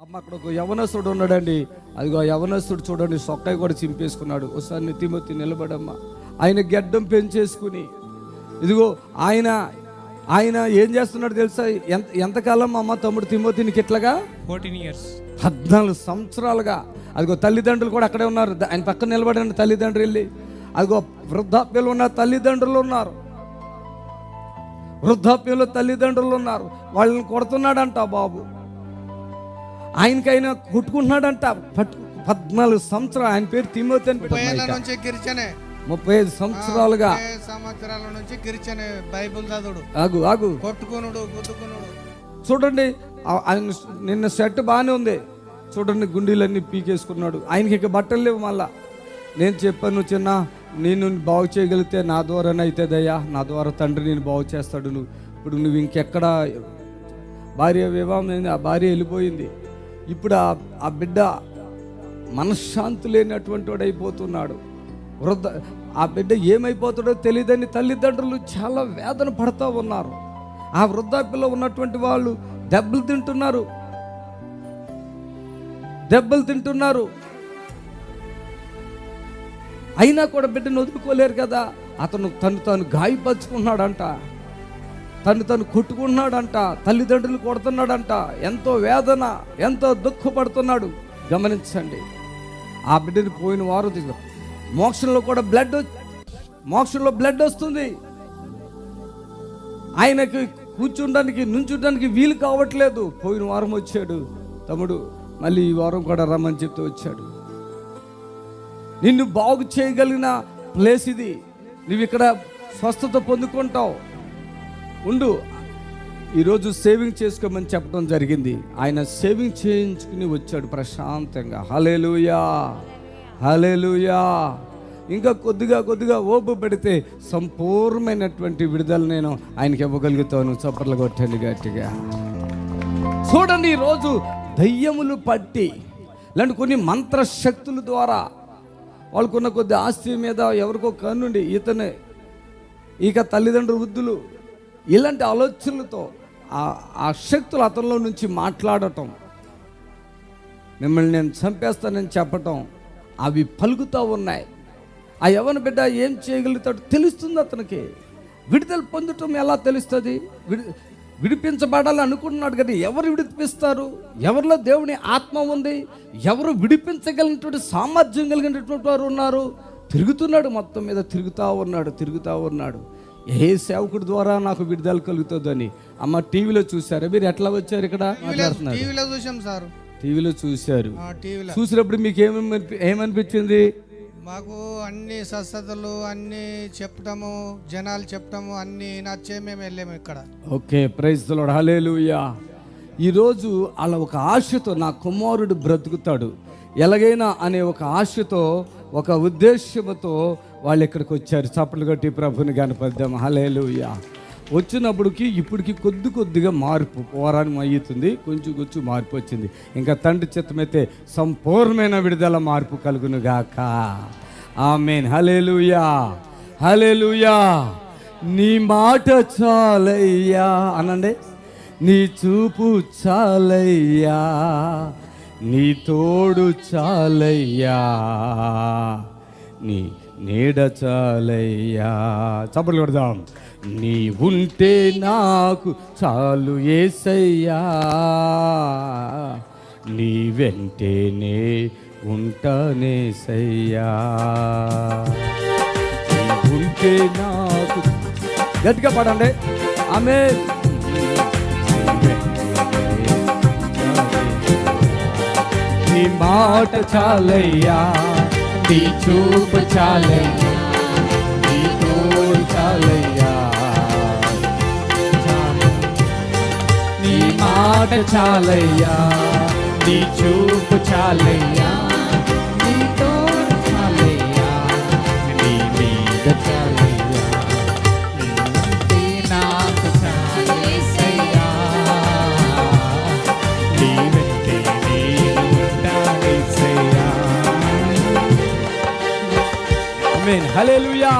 అమ్మ అక్కడ ఒక యవనస్తుడు ఉన్నాడండి. అదిగో యవనస్తుడు చూడండి, సొక్కాయి కూడా చింపేసుకున్నాడు. ఒకసారి తిమోతి నిలబడమ్మా. ఆయన గెడ్డం పెంచేసుకుని ఇదిగో ఆయన ఆయన ఏం చేస్తున్నాడు తెలుసా? ఎంతకాలం అమ్మ తమ్ముడు తిమోతినికి ఇట్లాగా 14 years 14 సంవత్సరాలుగా. అదిగో తల్లిదండ్రులు కూడా అక్కడే ఉన్నారు. ఆయన పక్కన నిలబడండి తల్లిదండ్రులు వెళ్ళి. అదిగో వృద్ధాప్యంలో ఉన్న తల్లిదండ్రులు ఉన్నారు. వృద్ధాప్యంలో తల్లిదండ్రులు ఉన్నారు. వాళ్ళని కొడుతున్నాడంట బాబు. ఆయనకైనా కొట్టుకుంటున్నాడంట. 14 సంవత్సరాలు. ఆయన పేరు తిమోతి అని పెట్టారు. 35 సంవత్సరాలుగా సంవత్సరాల నుంచి కిరిచనే బైబిల్ చదువుడు, ఆగు కొట్టుకునుడు, గుద్దుకునుడు. చూడండి ఆయన నిన్న షర్ట్ బాగానే ఉంది, చూడండి గుండీలన్నీ పీకేసుకున్నాడు. ఆయనకి ఇక బట్టలు లేవు. మళ్ళా నేను చెప్పాను, చిన్న నేను బాగు చేయగలిగితే నా ద్వారానే అవుతుందయ్యా, నా ద్వారా తండ్రి నేను బాగు చేస్తాడు. ఇప్పుడు నువ్వు ఇంకెక్కడ భార్య వివాహం అయింది, ఆ భార్య వెళ్ళిపోయింది. ఇప్పుడు ఆ బిడ్డ మనశ్శాంతి లేనటువంటి వాడు అయిపోతున్నాడు. ఆ బిడ్డ ఏమైపోతాడో తెలియదని తల్లిదండ్రులు చాలా వేదన పడుతూ ఉన్నారు. ఆ వృద్ధాప్యలో ఉన్నటువంటి వాళ్ళు దెబ్బలు తింటున్నారు. అయినా కూడా బిడ్డను వదులుకోలేరు కదా. అతను తను గాయపరుచుకున్నాడంట, తను కొట్టుకున్నాడంట, తల్లిదండ్రులు కొడుతున్నాడంట. ఎంతో వేదన, ఎంతో దుఃఖపడుతున్నాడు. గమనించండి. ఆ బిడ్డని పోయిన వారం మోక్షంలో బ్లడ్ వస్తుంది. ఆయనకి కూర్చుండానికి నుంచుండానికి వీలు కావట్లేదు. పోయిన వారం వచ్చాడు, తమ్ముడు మళ్ళీ ఈ వారం కూడా రమ్మని చెప్తూ వచ్చాడు. నిన్ను బాగు చేయగలిగిన ప్లేస్ ఇది, నువ్వు ఇక్కడ స్వస్థత పొందుకుంటావు, ఉండు. ఈరోజు సేవింగ్ చేసుకోమని చెప్పడం జరిగింది. ఆయన సేవింగ్ చేయించుకుని వచ్చాడు ప్రశాంతంగా. హల్లెలూయా, హల్లెలూయా. ఇంకా కొద్దిగా ఓపు పెడితే సంపూర్ణమైనటువంటి విడుదల నేను ఆయనకి ఇవ్వగలుగుతాను. చప్పట్లు కొట్టండి గట్టిగా. చూడండి, ఈరోజు దయ్యములు పట్టి ఇలాంటి కొన్ని మంత్రశక్తుల ద్వారా వాళ్ళకున్న కొద్ది ఆస్తి మీద ఎవరికో కన్నుండి ఇతనే ఇక తల్లిదండ్రులు వృద్ధులు ఇలాంటి ఆలోచనలతో ఆ శక్తులు అతనిలో నుంచి మాట్లాడటం, మిమ్మల్ని నేను చంపేస్తానని చెప్పటం, అవి పలుకుతూ ఉన్నాయి. ఆ యవ్వన బిడ్డ ఏం చేయగలుగుతాడు తెలుస్తుంది అతనికి. విడుదల పొందటం ఎలా తెలుస్తుంది? విడిపించబడాలి అనుకుంటున్నాడు కదా. ఎవరు విడిపిస్తారు? ఎవరిలో దేవుని ఆత్మ ఉంది, ఎవరు విడిపించగలిగినటువంటి సామర్థ్యం కలిగినటువంటి వారు ఉన్నారు. తిరుగుతున్నాడు, మొత్తం మీద తిరుగుతూ ఉన్నాడు. ఏ సేవకుడి ద్వారా నాకు విడుదల కలుగుతుందని. అమ్మ టీవీలో చూసారా మీరు? ఎట్లా వచ్చారు ఇక్కడ? టీవీలో చూసాం సార్. టీవీలో చూశారు. చూసినప్పుడు మీకు ఏమనిపించింది? మాకు అన్ని స్వస్థతలు అన్ని చెప్పటము, జనాలు చెప్పటము అన్ని నచ్చే మేము వెళ్ళాము ఇక్కడ. ఓకే, ప్రైజ్ ది లార్డ్, హల్లెలూయా. ఈరోజు అలా ఒక ఆశతో నా కుమారుడు బ్రతుకుతాడు ఎలాగైనా అనే ఒక ఆశతో, ఒక ఉద్దేశంతో వాళ్ళు ఇక్కడికి వచ్చారు. చప్పట్లు కొట్టి ప్రభుని గణపద్దాం. హల్లెలూయా. వచ్చినప్పటికి ఇప్పటికి కొద్దిగా మార్పు వారానికి అయ్యుతుంది. కొంచెం మార్పు వచ్చింది. ఇంకా తండ్రి చిత్తమైతే సంపూర్ణమైన విడుదల మార్పు కలుగును గాక. ఆమేన్. హల్లెలూయా, హల్లెలూయా. నీ మాట చాలయ్యా అనండి. నీ చూపు చాలయ్యా, నీ తోడు చాలయ్యా, నీ నీడ చాలయ్యా. చప్పట్లు కొడదాం. నీ ఉంటే నాకు చాలు యేసయ్యా, నీ వెంటనే ఉంటానేసయ్యా. నీ ఉంటే నాకు, గట్టిగా పాడండి ఆమేన్. నీ మాట చాలయ్యా, నీ చూపు చాలయ్యా, నీ తోడు చాలయ్యా, నీ మాట చాలయ్యా, నీ చూపు చాలయ్యా, నీ తోడు చాలయ్యా, నీ మీద చాలయ్యా, నీ నాకు చాలయ్యా, నీ వెంటే నేను ఉంటానేసయ్యా. ఆమేన్. హల్లెలూయా.